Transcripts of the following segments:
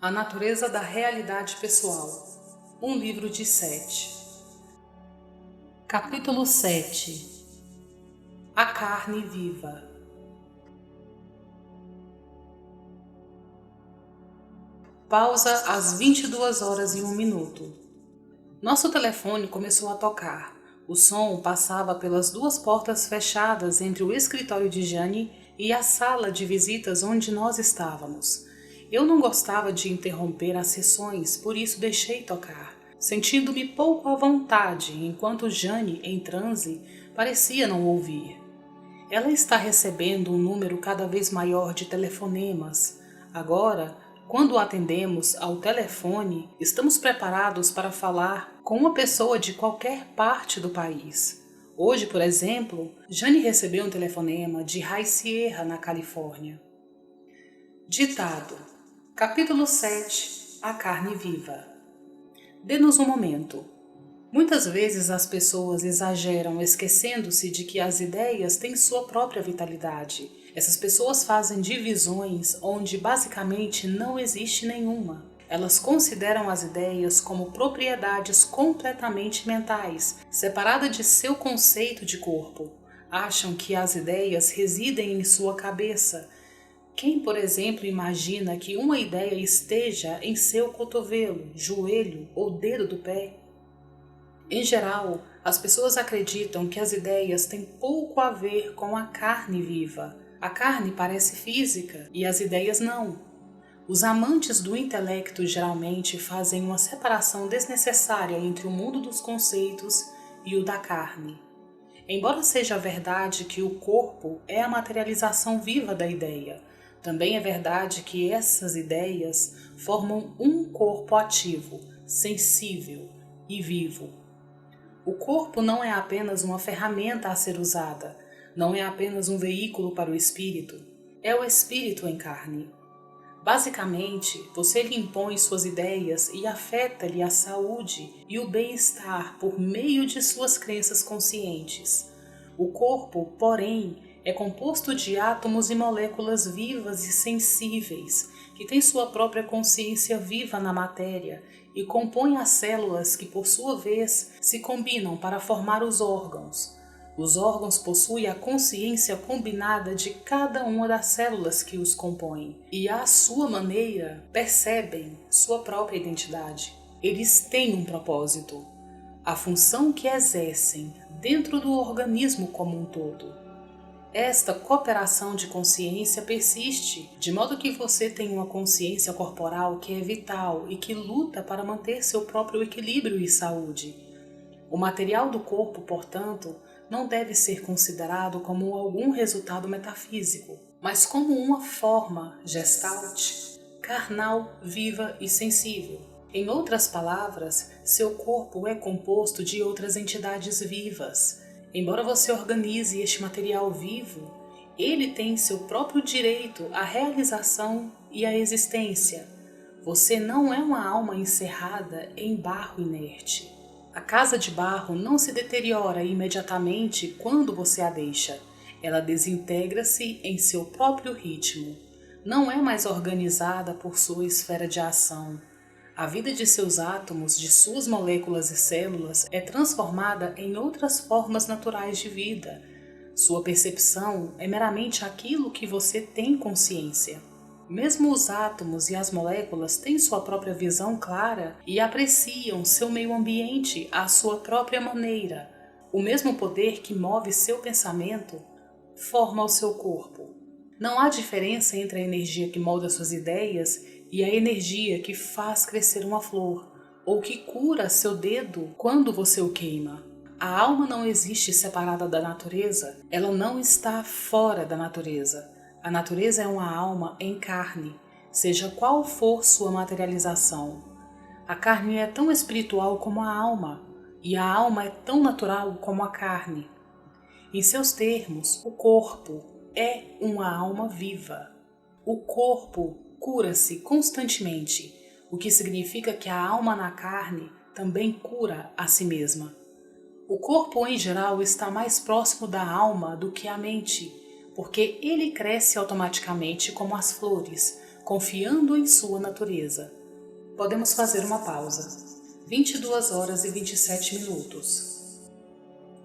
A Natureza da Realidade Pessoal. Um livro de Sete. Capítulo 7. A carne viva. Pausa às 22h01. Nosso telefone começou a tocar. O som passava pelas duas portas fechadas entre o escritório de Jane e a sala de visitas onde nós estávamos. Eu não gostava de interromper as sessões, por isso deixei tocar, sentindo-me pouco à vontade, enquanto Jane, em transe, parecia não ouvir. Ela está recebendo um número cada vez maior de telefonemas. Agora, quando atendemos ao telefone, estamos preparados para falar com uma pessoa de qualquer parte do país. Hoje, por exemplo, Jane recebeu um telefonema de High Sierra, na Califórnia. Ditado. Capítulo 7. A carne viva. Dê-nos um momento. Muitas vezes as pessoas exageram, esquecendo-se de que as ideias têm sua própria vitalidade. Essas pessoas fazem divisões onde basicamente não existe nenhuma. Elas consideram as ideias como propriedades completamente mentais, separadas de seu conceito de corpo. Acham que as ideias residem em sua cabeça. Quem, por exemplo, imagina que uma ideia esteja em seu cotovelo, joelho ou dedo do pé? Em geral, as pessoas acreditam que as ideias têm pouco a ver com a carne viva. A carne parece física e as ideias não. Os amantes do intelecto geralmente fazem uma separação desnecessária entre o mundo dos conceitos e o da carne. Embora seja verdade que o corpo é a materialização viva da ideia, também é verdade que essas ideias formam um corpo ativo, sensível e vivo. O corpo não é apenas uma ferramenta a ser usada, não é apenas um veículo para o espírito, é o espírito em carne. Basicamente, você lhe impõe suas ideias e afeta-lhe a saúde e o bem-estar por meio de suas crenças conscientes. O corpo, porém, é composto de átomos e moléculas vivas e sensíveis, que têm sua própria consciência viva na matéria e compõem as células que, por sua vez, se combinam para formar os órgãos. Os órgãos possuem a consciência combinada de cada uma das células que os compõem e, à sua maneira, percebem sua própria identidade. Eles têm um propósito, a função que exercem dentro do organismo como um todo. Esta cooperação de consciência persiste, de modo que você tem uma consciência corporal que é vital e que luta para manter seu próprio equilíbrio e saúde. O material do corpo, portanto, não deve ser considerado como algum resultado metafísico, mas como uma forma gestalt, carnal, viva e sensível. Em outras palavras, seu corpo é composto de outras entidades vivas. Embora você organize este material vivo, ele tem seu próprio direito à realização e à existência. Você não é uma alma encerrada em barro inerte. A casa de barro não se deteriora imediatamente quando você a deixa. Ela desintegra-se em seu próprio ritmo. Não é mais organizada por sua esfera de ação. A vida de seus átomos, de suas moléculas e células é transformada em outras formas naturais de vida. Sua percepção é meramente aquilo que você tem consciência. Mesmo os átomos e as moléculas têm sua própria visão clara e apreciam seu meio ambiente à sua própria maneira. O mesmo poder que move seu pensamento forma o seu corpo. Não há diferença entre a energia que molda suas ideias e a energia que faz crescer uma flor, ou que cura seu dedo quando você o queima. A alma não existe separada da natureza, ela não está fora da natureza. A natureza é uma alma em carne, seja qual for sua materialização. A carne é tão espiritual como a alma, e a alma é tão natural como a carne. Em seus termos, o corpo é uma alma viva. O corpo cura-se constantemente, o que significa que a alma na carne também cura a si mesma. O corpo, em geral, está mais próximo da alma do que a mente, porque ele cresce automaticamente como as flores, confiando em sua natureza. Podemos fazer uma pausa. 22 horas e 27 minutos.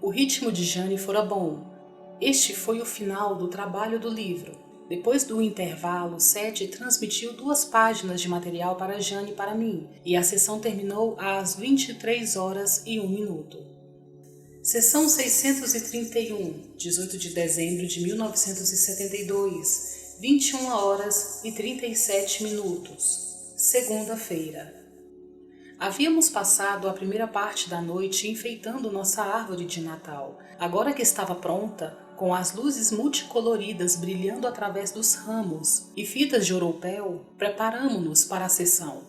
O ritmo de Jane fora bom. Este foi o final do trabalho do livro. Depois do intervalo, Seth transmitiu 2 páginas de material para Jane e para mim, e a sessão terminou às 23 horas e 1 minuto. Sessão 631, 18 de dezembro de 1972, 21 horas e 37 minutos, segunda-feira. Havíamos passado a primeira parte da noite enfeitando nossa árvore de Natal. Agora que estava pronta, com as luzes multicoloridas brilhando através dos ramos e fitas de ouropel, preparamo-nos para a sessão.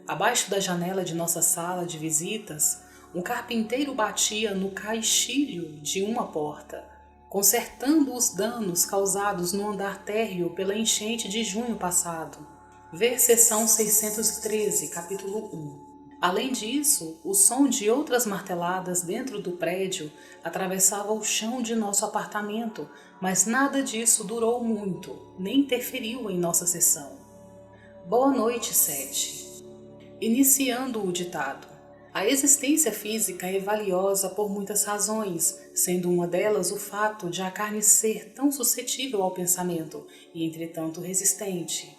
Abaixo da janela de nossa sala de visitas, um carpinteiro batia no caixilho de uma porta, consertando os danos causados no andar térreo pela enchente de junho passado. Ver seção 613, capítulo 1. Além disso, o som de outras marteladas dentro do prédio atravessava o chão de nosso apartamento, mas nada disso durou muito, nem interferiu em nossa sessão. Boa noite, Seth. Iniciando o ditado. A existência física é valiosa por muitas razões, sendo uma delas o fato de a carne ser tão suscetível ao pensamento e, entretanto, resistente.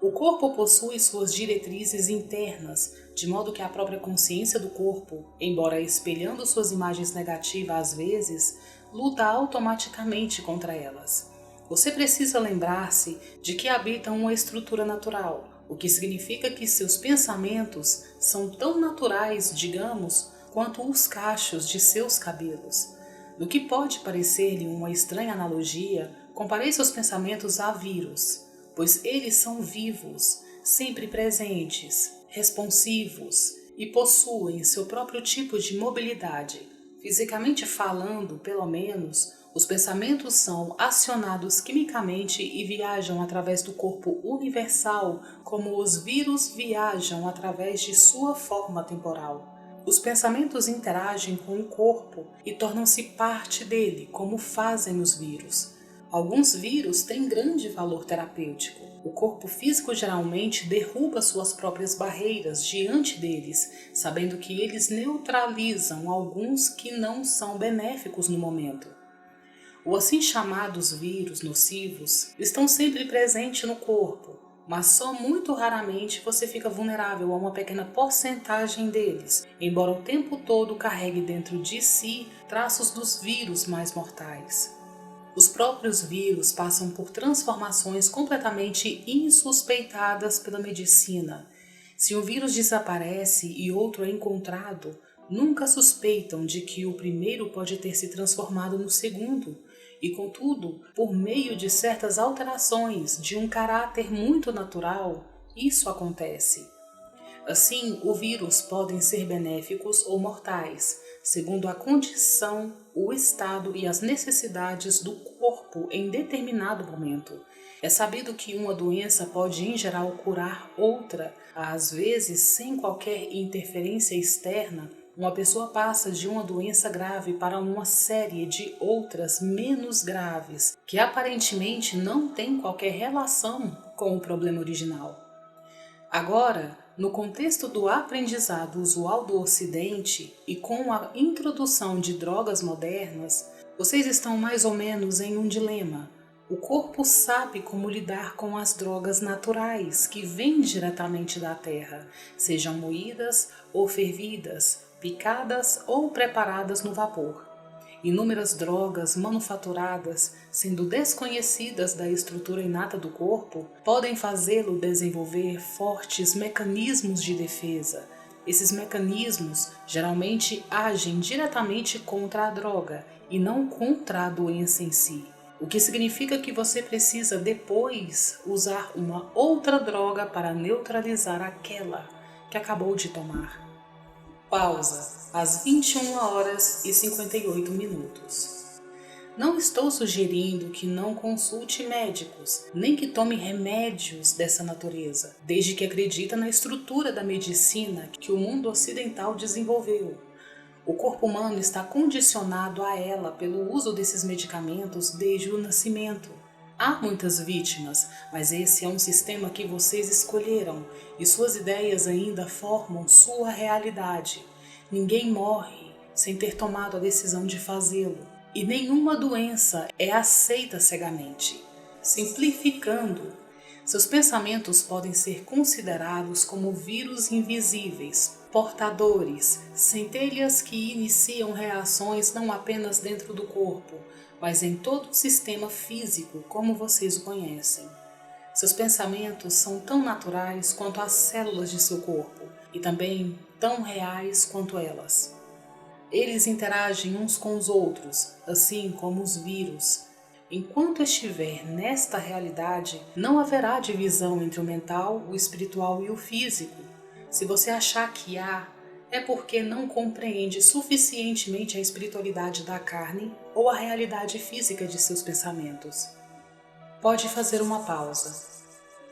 O corpo possui suas diretrizes internas, de modo que a própria consciência do corpo, embora espelhando suas imagens negativas às vezes, luta automaticamente contra elas. Você precisa lembrar-se de que habita uma estrutura natural, o que significa que seus pensamentos são tão naturais, digamos, quanto os cachos de seus cabelos. No que pode parecer-lhe uma estranha analogia, comparei seus pensamentos a vírus, pois eles são vivos, sempre presentes, responsivos e possuem seu próprio tipo de mobilidade. Fisicamente falando, pelo menos, os pensamentos são acionados quimicamente e viajam através do corpo universal, como os vírus viajam através de sua forma temporal. Os pensamentos interagem com o corpo e tornam-se parte dele, como fazem os vírus. Alguns vírus têm grande valor terapêutico. O corpo físico geralmente derruba suas próprias barreiras diante deles, sabendo que eles neutralizam alguns que não são benéficos no momento. Os assim chamados vírus nocivos estão sempre presentes no corpo, mas só muito raramente você fica vulnerável a uma pequena porcentagem deles, embora o tempo todo carregue dentro de si traços dos vírus mais mortais. Os próprios vírus passam por transformações completamente insuspeitadas pela medicina. Se um vírus desaparece e outro é encontrado, nunca suspeitam de que o primeiro pode ter se transformado no segundo, e contudo, por meio de certas alterações de um caráter muito natural, isso acontece. Assim, os vírus podem ser benéficos ou mortais, segundo a condição, o estado e as necessidades do corpo em determinado momento. É sabido que uma doença pode, em geral, curar outra. Às vezes, sem qualquer interferência externa, uma pessoa passa de uma doença grave para uma série de outras menos graves, que aparentemente não têm qualquer relação com o problema original. Agora, no contexto do aprendizado usual do Ocidente e com a introdução de drogas modernas, vocês estão mais ou menos em um dilema. O corpo sabe como lidar com as drogas naturais que vêm diretamente da terra, sejam moídas ou fervidas, picadas ou preparadas no vapor. Inúmeras drogas manufaturadas, sendo desconhecidas da estrutura inata do corpo, podem fazê-lo desenvolver fortes mecanismos de defesa. Esses mecanismos geralmente agem diretamente contra a droga e não contra a doença em si, o que significa que você precisa depois usar uma outra droga para neutralizar aquela que acabou de tomar. Pausa, às 21 horas e 58 minutos. Não estou sugerindo que não consulte médicos, nem que tome remédios dessa natureza, desde que acredita na estrutura da medicina que o mundo ocidental desenvolveu. O corpo humano está condicionado a ela pelo uso desses medicamentos desde o nascimento. Há muitas vítimas, mas esse é um sistema que vocês escolheram e suas ideias ainda formam sua realidade. Ninguém morre sem ter tomado a decisão de fazê-lo, e nenhuma doença é aceita cegamente. Simplificando, seus pensamentos podem ser considerados como vírus invisíveis, portadores, centelhas que iniciam reações não apenas dentro do corpo, mas em todo o sistema físico como vocês o conhecem. Seus pensamentos são tão naturais quanto as células de seu corpo e também tão reais quanto elas. Eles interagem uns com os outros, assim como os vírus. Enquanto estiver nesta realidade, não haverá divisão entre o mental, o espiritual e o físico. Se você achar que há, é porque não compreende suficientemente a espiritualidade da carne ou a realidade física de seus pensamentos. Pode fazer uma pausa.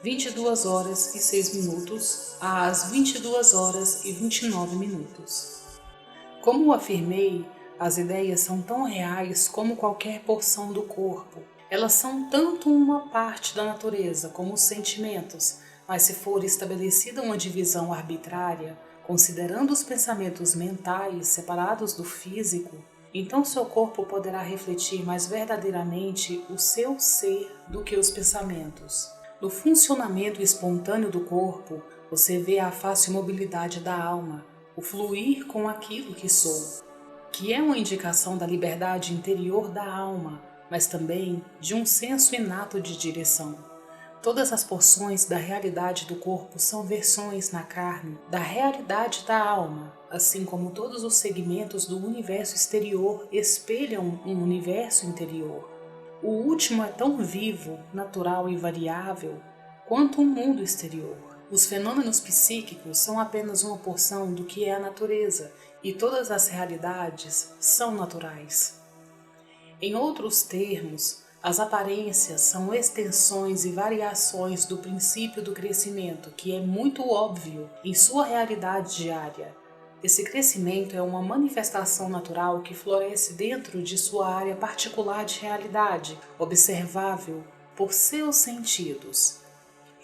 22 horas e 6 minutos às 22 horas e 29 minutos. Como afirmei, as ideias são tão reais como qualquer porção do corpo. Elas são tanto uma parte da natureza como os sentimentos, mas se for estabelecida uma divisão arbitrária, considerando os pensamentos mentais separados do físico, então seu corpo poderá refletir mais verdadeiramente o seu ser do que os pensamentos. No funcionamento espontâneo do corpo, você vê a fácil mobilidade da alma, o fluir com aquilo que sou, que é uma indicação da liberdade interior da alma, mas também de um senso inato de direção. Todas as porções da realidade do corpo são versões na carne da realidade da alma, assim como todos os segmentos do universo exterior espelham um universo interior. O último é tão vivo, natural e variável quanto o mundo exterior. Os fenômenos psíquicos são apenas uma porção do que é a natureza, e todas as realidades são naturais. Em outros termos, as aparências são extensões e variações do princípio do crescimento, que é muito óbvio em sua realidade diária. Esse crescimento é uma manifestação natural que floresce dentro de sua área particular de realidade, observável por seus sentidos.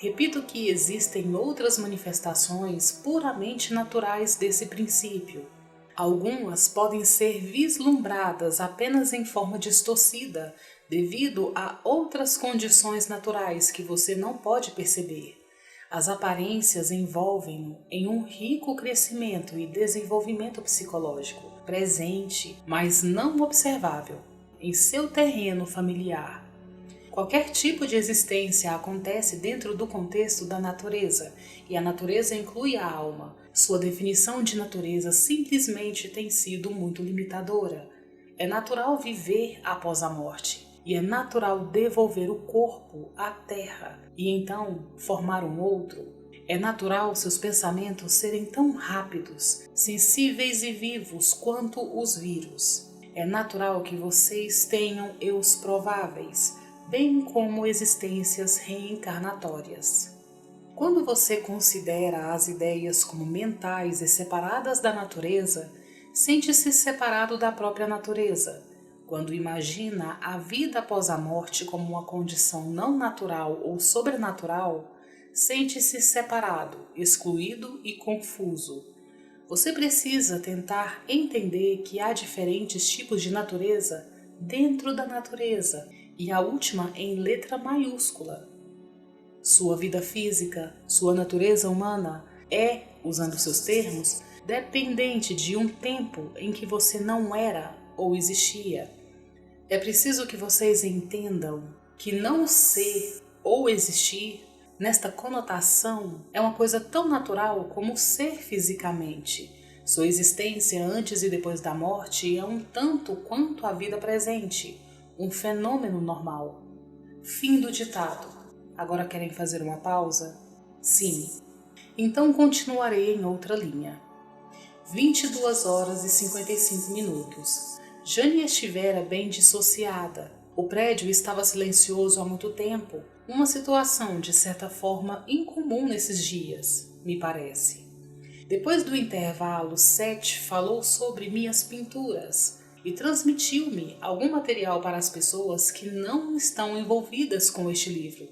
Repito que existem outras manifestações puramente naturais desse princípio. Algumas podem ser vislumbradas apenas em forma distorcida, devido a outras condições naturais que você não pode perceber. As aparências envolvem-no em um rico crescimento e desenvolvimento psicológico, presente, mas não observável, em seu terreno familiar. Qualquer tipo de existência acontece dentro do contexto da natureza, e a natureza inclui a alma. Sua definição de natureza simplesmente tem sido muito limitadora. É natural viver após a morte, e é natural devolver o corpo à terra, e então formar um outro. É natural seus pensamentos serem tão rápidos, sensíveis e vivos quanto os vírus. É natural que vocês tenham eus prováveis, bem como existências reencarnatórias. Quando você considera as ideias como mentais e separadas da natureza, sente-se separado da própria natureza. Quando imagina a vida após a morte como uma condição não natural ou sobrenatural, sente-se separado, excluído e confuso. Você precisa tentar entender que há diferentes tipos de natureza dentro da natureza, e a última em letra maiúscula. Sua vida física, sua natureza humana é, usando seus termos, dependente de um tempo em que você não era ou existia. É preciso que vocês entendam que não ser ou existir, nesta conotação, é uma coisa tão natural como ser fisicamente. Sua existência antes e depois da morte é um tanto quanto a vida presente, um fenômeno normal. Fim do ditado. Agora querem fazer uma pausa? Sim. Então continuarei em outra linha. 22 horas e 55 minutos. Jane estivera bem dissociada. O prédio estava silencioso há muito tempo, uma situação de certa forma incomum nesses dias, me parece. Depois do intervalo, Seth falou sobre minhas pinturas, e transmitiu-me algum material para as pessoas que não estão envolvidas com este livro.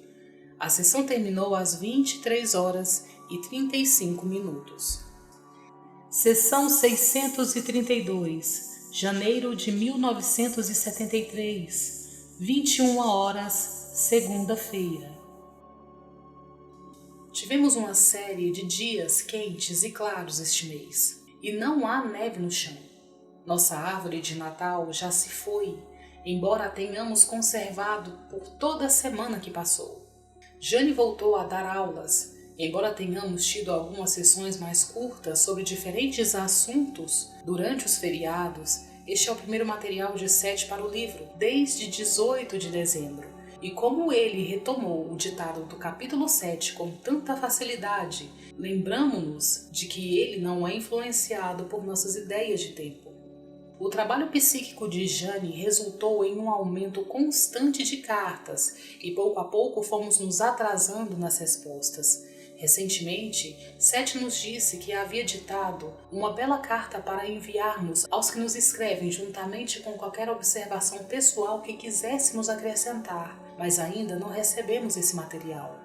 A sessão terminou às 23 horas e 35 minutos. Sessão 632, janeiro de 1973, 21 horas, segunda-feira. Tivemos uma série de dias quentes e claros este mês, e não há neve no chão. Nossa árvore de Natal já se foi, embora a tenhamos conservado por toda a semana que passou. Jane voltou a dar aulas, embora tenhamos tido algumas sessões mais curtas sobre diferentes assuntos durante os feriados. Este é o primeiro material de 7 para o livro, desde 18 de dezembro. E como ele retomou o ditado do capítulo 7 com tanta facilidade, lembramo-nos de que ele não é influenciado por nossas ideias de tempo. O trabalho psíquico de Jane resultou em um aumento constante de cartas e pouco a pouco fomos nos atrasando nas respostas. Recentemente, Seth nos disse que havia ditado uma bela carta para enviarmos aos que nos escrevem juntamente com qualquer observação pessoal que quiséssemos acrescentar, mas ainda não recebemos esse material.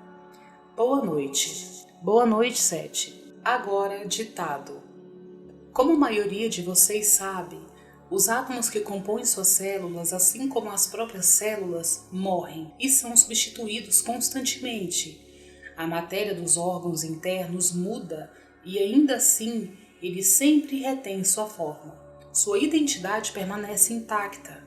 Boa noite. Boa noite, Seth. Agora, ditado. Como a maioria de vocês sabe, os átomos que compõem suas células, assim como as próprias células, morrem e são substituídos constantemente. A matéria dos órgãos internos muda e ainda assim ele sempre retém sua forma. Sua identidade permanece intacta.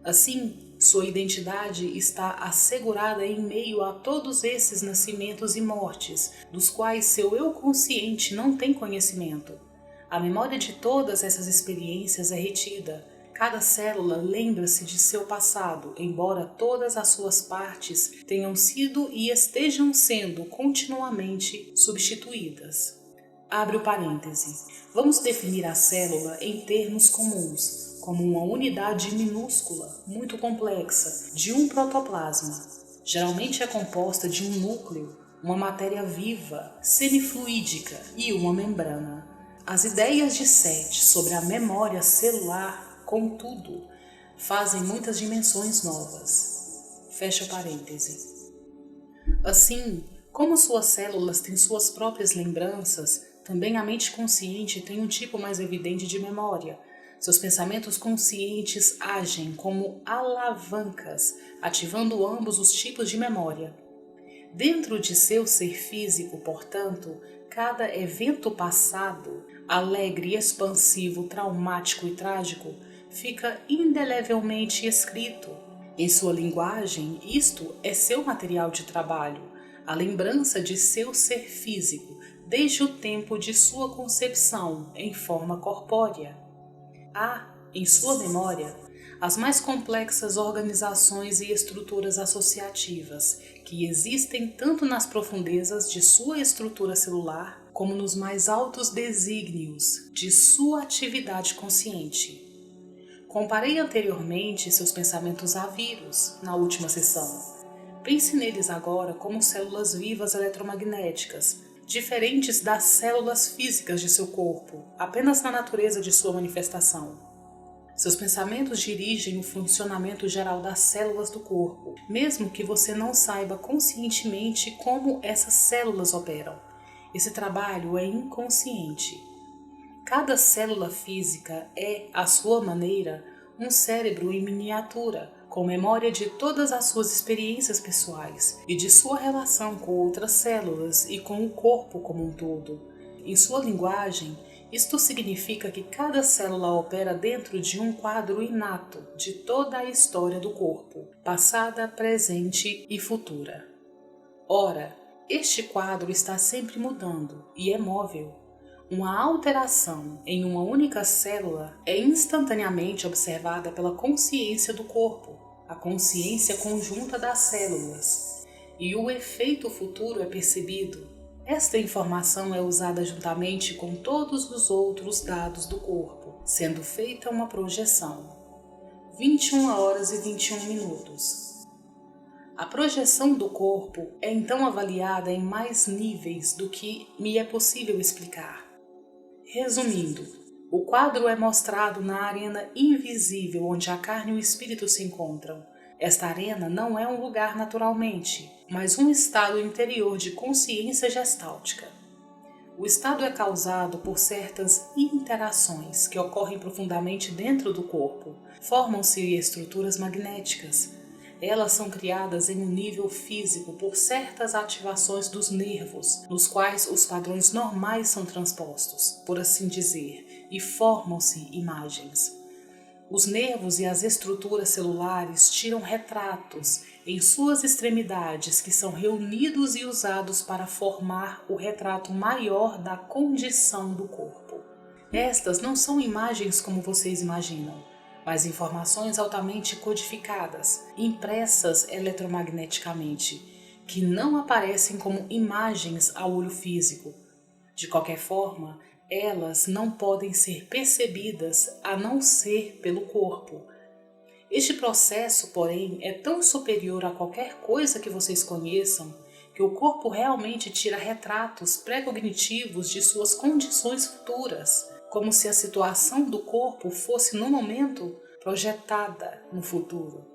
Assim, sua identidade está assegurada em meio a todos esses nascimentos e mortes, dos quais seu eu consciente não tem conhecimento. A memória de todas essas experiências é retida. Cada célula lembra-se de seu passado, embora todas as suas partes tenham sido e estejam sendo continuamente substituídas. Abre o parêntese. Vamos definir a célula em termos comuns, como uma unidade minúscula, muito complexa, de um protoplasma. Geralmente é composta de um núcleo, uma matéria viva, semifluídica e uma membrana. As ideias de Seth sobre a memória celular, contudo, fazem muitas dimensões novas. Fecha parêntese. Assim, como suas células têm suas próprias lembranças, também a mente consciente tem um tipo mais evidente de memória. Seus pensamentos conscientes agem como alavancas, ativando ambos os tipos de memória. Dentro de seu ser físico, portanto, cada evento passado, alegre, expansivo, traumático e trágico, fica indelevelmente escrito. Em sua linguagem, isto é seu material de trabalho, a lembrança de seu ser físico, desde o tempo de sua concepção em forma corpórea. Há, em sua memória, as mais complexas organizações e estruturas associativas, que existem tanto nas profundezas de sua estrutura celular, como nos mais altos desígnios de sua atividade consciente. Comparei anteriormente seus pensamentos a vírus, na última sessão. Pense neles agora como células vivas eletromagnéticas, diferentes das células físicas de seu corpo, apenas na natureza de sua manifestação. Seus pensamentos dirigem o funcionamento geral das células do corpo, mesmo que você não saiba conscientemente como essas células operam. Esse trabalho é inconsciente. Cada célula física é, à sua maneira, um cérebro em miniatura, com memória de todas as suas experiências pessoais e de sua relação com outras células e com o corpo como um todo. Em sua linguagem, isto significa que cada célula opera dentro de um quadro inato de toda a história do corpo, passada, presente e futura. Ora, este quadro está sempre mudando e é móvel. Uma alteração em uma única célula é instantaneamente observada pela consciência do corpo, a consciência conjunta das células, e o efeito futuro é percebido. Esta informação é usada juntamente com todos os outros dados do corpo, sendo feita uma projeção. 21 horas e 21 minutos. A projeção do corpo é então avaliada em mais níveis do que me é possível explicar. Resumindo, O quadro é mostrado na arena invisível onde a carne e o espírito se encontram. Esta arena não é um lugar naturalmente, mas um estado interior de consciência gestáltica. O estado é causado por certas interações que ocorrem profundamente dentro do corpo. Formam-se estruturas magnéticas. Elas são criadas em um nível físico por certas ativações dos nervos, nos quais os padrões normais são transpostos, por assim dizer, e formam-se imagens. Os nervos e as estruturas celulares tiram retratos em suas extremidades que são reunidos e usados para formar o retrato maior da condição do corpo. Estas não são imagens como vocês imaginam, mas informações altamente codificadas, impressas eletromagneticamente, que não aparecem como imagens ao olho físico. De qualquer forma, elas não podem ser percebidas a não ser pelo corpo. Este processo, porém, é tão superior a qualquer coisa que vocês conheçam que o corpo realmente tira retratos pré-cognitivos de suas condições futuras, como se a situação do corpo fosse, no momento, projetada no futuro.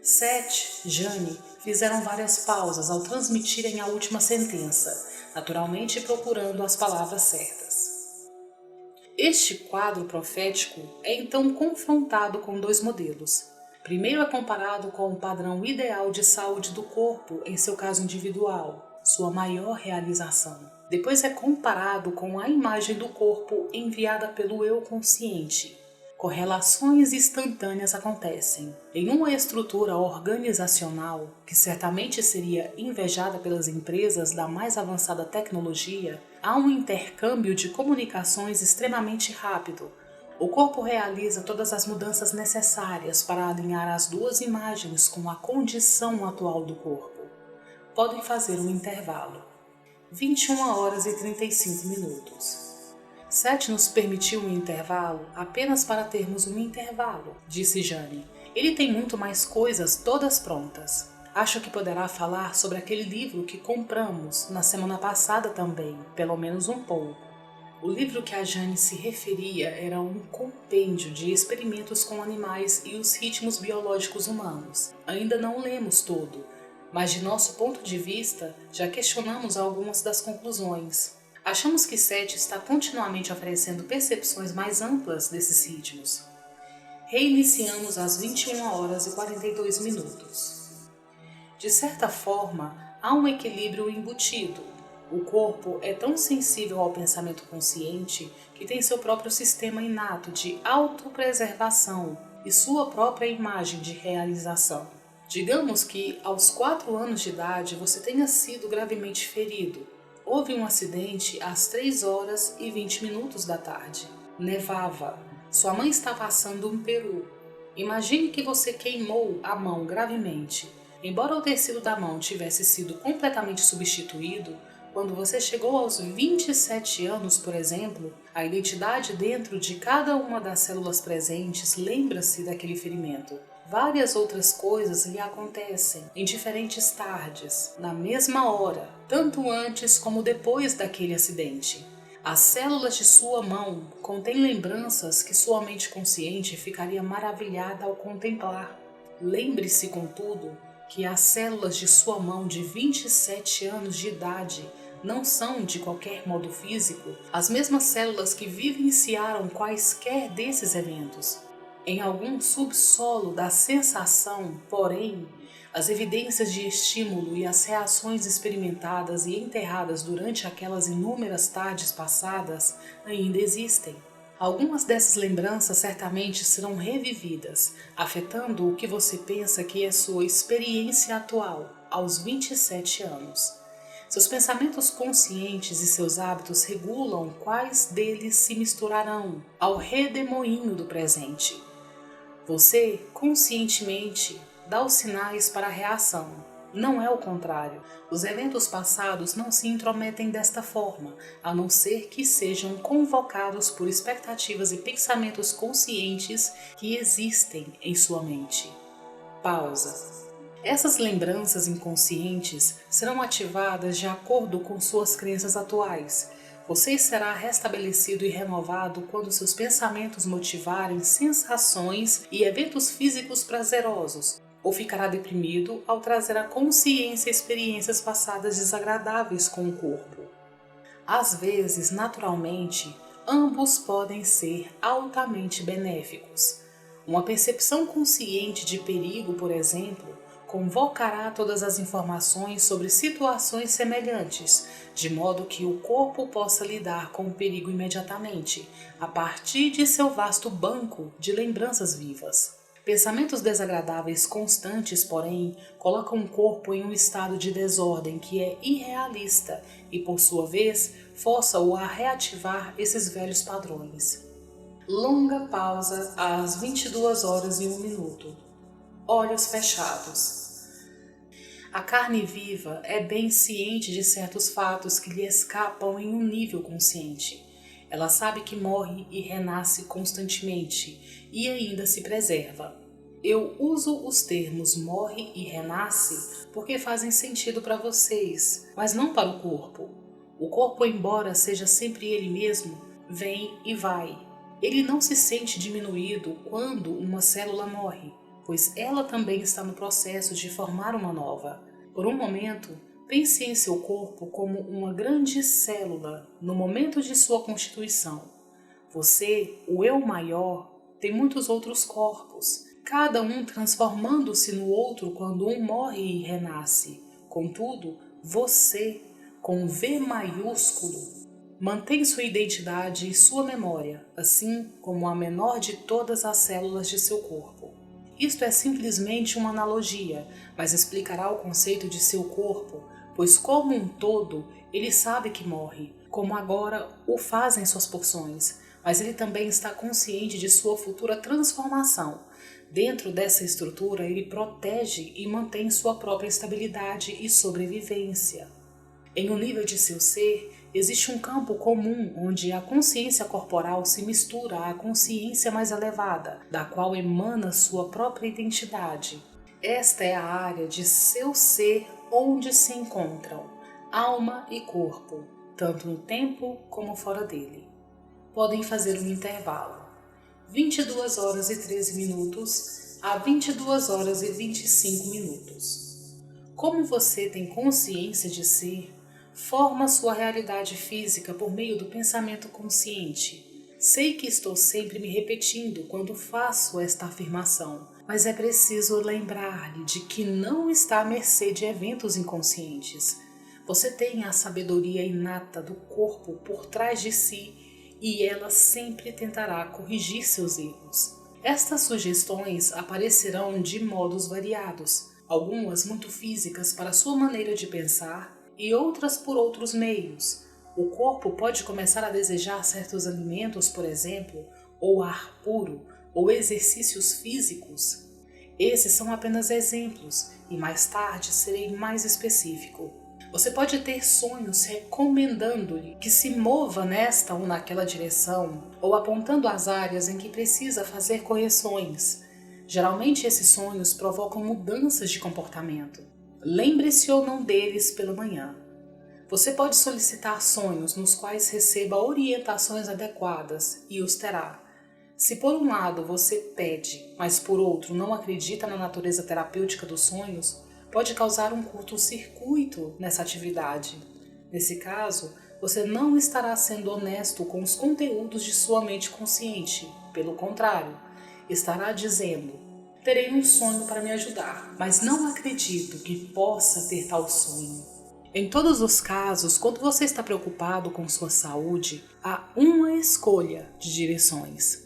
Seth e Jane fizeram várias pausas ao transmitirem a última sentença, naturalmente procurando as palavras certas. Este quadro profético é então confrontado com dois modelos. Primeiro é comparado com o padrão ideal de saúde do corpo em seu caso individual, sua maior realização. Depois é comparado com a imagem do corpo enviada pelo eu consciente. Correlações instantâneas acontecem. Em uma estrutura organizacional, que certamente seria invejada pelas empresas da mais avançada tecnologia, há um intercâmbio de comunicações extremamente rápido. O corpo realiza todas as mudanças necessárias para alinhar as duas imagens com a condição atual do corpo. Podem fazer um intervalo. 21h35. Seth nos permitiu um intervalo apenas para termos um intervalo, disse Jane. Ele tem muito mais coisas todas prontas. Acho que poderá falar sobre aquele livro que compramos na semana passada também, pelo menos um pouco. O livro que a Jane se referia era um compêndio de experimentos com animais e os ritmos biológicos humanos. Ainda não o lemos todo, mas de nosso ponto de vista já questionamos algumas das conclusões. Achamos que Seth está continuamente oferecendo percepções mais amplas desses ritmos. Reiniciamos às 21h42. De certa forma, há um equilíbrio embutido. O corpo é tão sensível ao pensamento consciente que tem seu próprio sistema inato de autopreservação e sua própria imagem de realização. Digamos que aos 4 anos de idade você tenha sido gravemente ferido. Houve um acidente às 3h20 da tarde. Nevava. Sua mãe está passando um peru. Imagine que você queimou a mão gravemente. Embora o tecido da mão tivesse sido completamente substituído, quando você chegou aos 27 anos, por exemplo, a identidade dentro de cada uma das células presentes lembra-se daquele ferimento. Várias outras coisas lhe acontecem em diferentes tardes, na mesma hora, tanto antes como depois daquele acidente. As células de sua mão contêm lembranças que sua mente consciente ficaria maravilhada ao contemplar. Lembre-se, contudo, que as células de sua mão de 27 anos de idade não são, de qualquer modo físico, as mesmas células que vivenciaram quaisquer desses eventos. Em algum subsolo da sensação, porém, as evidências de estímulo e as reações experimentadas e enterradas durante aquelas inúmeras tardes passadas ainda existem. Algumas dessas lembranças certamente serão revividas, afetando o que você pensa que é sua experiência atual, aos 27 anos. Seus pensamentos conscientes e seus hábitos regulam quais deles se misturarão ao redemoinho do presente. Você, conscientemente, dá os sinais para a reação. Não é o contrário. Os eventos passados não se intrometem desta forma, a não ser que sejam convocados por expectativas e pensamentos conscientes que existem em sua mente. Pausa. Essas lembranças inconscientes serão ativadas de acordo com suas crenças atuais. Você será restabelecido e renovado quando seus pensamentos motivarem sensações e eventos físicos prazerosos, ou ficará deprimido ao trazer à consciência experiências passadas desagradáveis com o corpo. Às vezes, naturalmente, ambos podem ser altamente benéficos. Uma percepção consciente de perigo, por exemplo, convocará todas as informações sobre situações semelhantes, de modo que o corpo possa lidar com o perigo imediatamente, a partir de seu vasto banco de lembranças vivas. Pensamentos desagradáveis constantes, porém, colocam o corpo em um estado de desordem que é irrealista e, por sua vez, força-o a reativar esses velhos padrões. Longa pausa às 22h01. Olhos fechados. A carne viva é bem ciente de certos fatos que lhe escapam em um nível consciente. Ela sabe que morre e renasce constantemente e ainda se preserva. Eu uso os termos morre e renasce porque fazem sentido para vocês, mas não para o corpo. O corpo, embora seja sempre ele mesmo, vem e vai. Ele não se sente diminuído quando uma célula morre, pois ela também está no processo de formar uma nova. Por um momento, pense em seu corpo como uma grande célula no momento de sua constituição. Você, o eu maior, tem muitos outros corpos, cada um transformando-se no outro quando um morre e renasce. Contudo, você, com V maiúsculo, mantém sua identidade e sua memória, assim como a menor de todas as células de seu corpo. Isto é simplesmente uma analogia, mas explicará o conceito de seu corpo, pois como um todo, ele sabe que morre, como agora o fazem suas porções, mas ele também está consciente de sua futura transformação. Dentro dessa estrutura, ele protege e mantém sua própria estabilidade e sobrevivência. Em um nível de seu ser, existe um campo comum onde a consciência corporal se mistura à consciência mais elevada, da qual emana sua própria identidade. Esta é a área de seu ser onde se encontram alma e corpo, tanto no tempo como fora dele. Podem fazer um intervalo. 22h13 a 22h25. Como você tem consciência de ser, forma sua realidade física por meio do pensamento consciente. Sei que estou sempre me repetindo quando faço esta afirmação, mas é preciso lembrar-lhe de que não está à mercê de eventos inconscientes. Você tem a sabedoria inata do corpo por trás de si e ela sempre tentará corrigir seus erros. Estas sugestões aparecerão de modos variados, algumas muito físicas para sua maneira de pensar e outras por outros meios. O corpo pode começar a desejar certos alimentos, por exemplo, ou ar puro, ou exercícios físicos. Esses são apenas exemplos e mais tarde serei mais específico. Você pode ter sonhos recomendando-lhe que se mova nesta ou naquela direção, ou apontando as áreas em que precisa fazer correções. Geralmente esses sonhos provocam mudanças de comportamento. Lembre-se ou não deles pela manhã. Você pode solicitar sonhos nos quais receba orientações adequadas e os terá. Se por um lado você pede, mas por outro não acredita na natureza terapêutica dos sonhos, pode causar um curto-circuito nessa atividade. Nesse caso, você não estará sendo honesto com os conteúdos de sua mente consciente. Pelo contrário, estará dizendo: terei um sonho para me ajudar, mas não acredito que possa ter tal sonho. Em todos os casos, quando você está preocupado com sua saúde, há uma escolha de direções.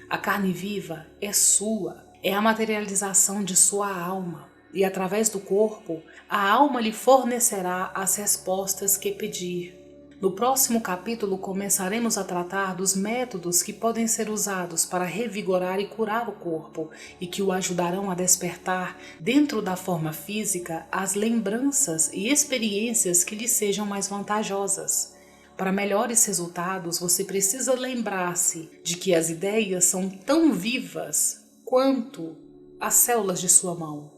A carne viva é sua, é a materialização de sua alma, e através do corpo, a alma lhe fornecerá as respostas que pedir. No próximo capítulo começaremos a tratar dos métodos que podem ser usados para revigorar e curar o corpo e que o ajudarão a despertar, dentro da forma física, as lembranças e experiências que lhe sejam mais vantajosas. Para melhores resultados, você precisa lembrar-se de que as ideias são tão vivas quanto as células de sua mão.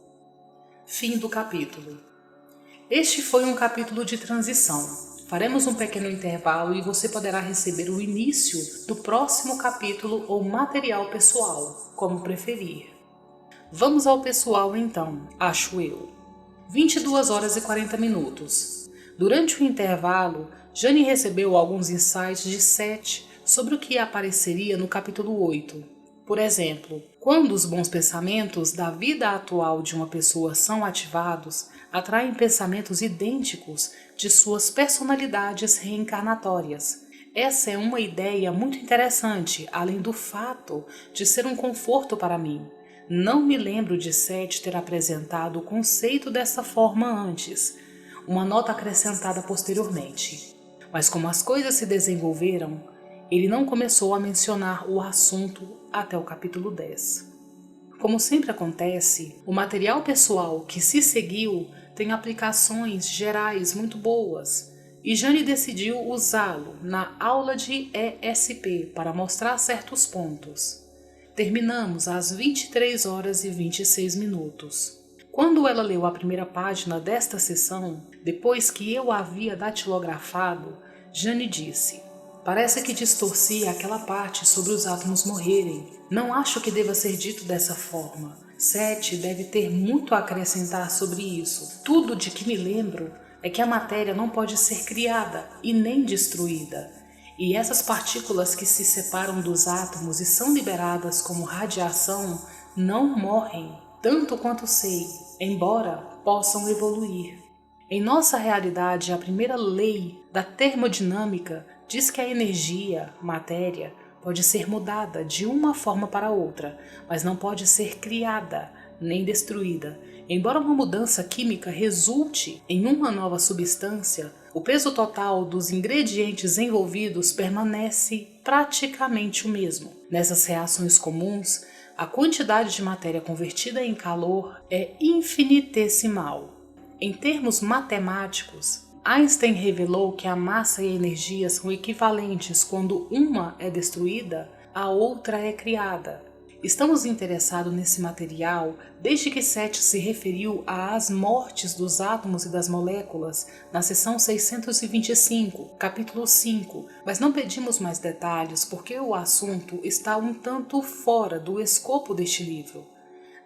Fim do capítulo. Este foi um capítulo de transição. Faremos um pequeno intervalo e você poderá receber o início do próximo capítulo ou material pessoal, como preferir. Vamos ao pessoal então, acho eu. 22 horas e 40 minutos. Durante o intervalo, Jane recebeu alguns insights de Seth sobre o que apareceria no capítulo 8. Por exemplo, quando os bons pensamentos da vida atual de uma pessoa são ativados, atraem pensamentos idênticos de suas personalidades reencarnatórias. Essa é uma ideia muito interessante, além do fato de ser um conforto para mim. Não me lembro de Seth ter apresentado o conceito dessa forma antes, uma nota acrescentada posteriormente. Mas como as coisas se desenvolveram, ele não começou a mencionar o assunto até o capítulo 10. Como sempre acontece, o material pessoal que se seguiu tem aplicações gerais muito boas, e Jane decidiu usá-lo na aula de ESP para mostrar certos pontos. Terminamos às 23 horas e 26 minutos. Quando ela leu a primeira página desta sessão, depois que eu a havia datilografado, Jane disse: "Parece que distorci aquela parte sobre os átomos morrerem. Não acho que deva ser dito dessa forma. Seth deve ter muito a acrescentar sobre isso. Tudo de que me lembro é que a matéria não pode ser criada e nem destruída. E essas partículas que se separam dos átomos e são liberadas como radiação não morrem, tanto quanto sei, embora possam evoluir. Em nossa realidade, a primeira lei da termodinâmica diz que a energia, matéria, pode ser mudada de uma forma para outra, mas não pode ser criada nem destruída. Embora uma mudança química resulte em uma nova substância, o peso total dos ingredientes envolvidos permanece praticamente o mesmo. Nessas reações comuns, a quantidade de matéria convertida em calor é infinitesimal. Em termos matemáticos, Einstein revelou que a massa e a energia são equivalentes quando uma é destruída, a outra é criada. Estamos interessados nesse material desde que Seth se referiu às mortes dos átomos e das moléculas na seção 625, capítulo 5, mas não pedimos mais detalhes porque o assunto está um tanto fora do escopo deste livro.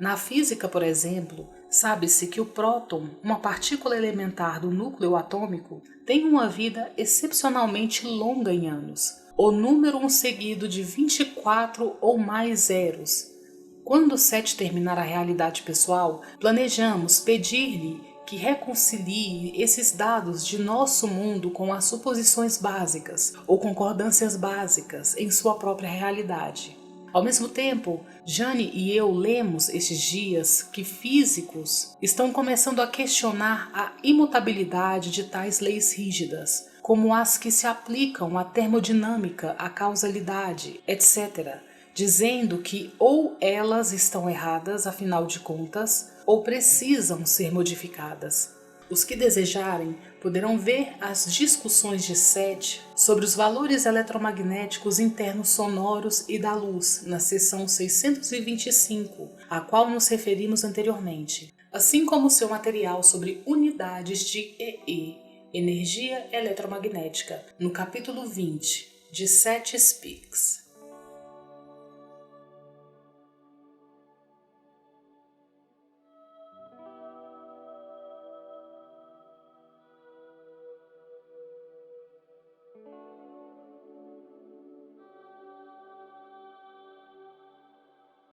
Na física, por exemplo, sabe-se que o próton, uma partícula elementar do núcleo atômico, tem uma vida excepcionalmente longa em anos. O número um seguido de 24 ou mais zeros. Quando Seth terminar a realidade pessoal, planejamos pedir-lhe que reconcilie esses dados de nosso mundo com as suposições básicas ou concordâncias básicas em sua própria realidade. Ao mesmo tempo, Jane e eu lemos estes dias que físicos estão começando a questionar a imutabilidade de tais leis rígidas, como as que se aplicam à termodinâmica, à causalidade, etc., dizendo que ou elas estão erradas, afinal de contas, ou precisam ser modificadas. Os que desejarem poderão ver as discussões de Seth sobre os valores eletromagnéticos internos sonoros e da luz na seção 625, a qual nos referimos anteriormente, assim como seu material sobre unidades de EE, energia eletromagnética, no capítulo 20 de Seth Speaks.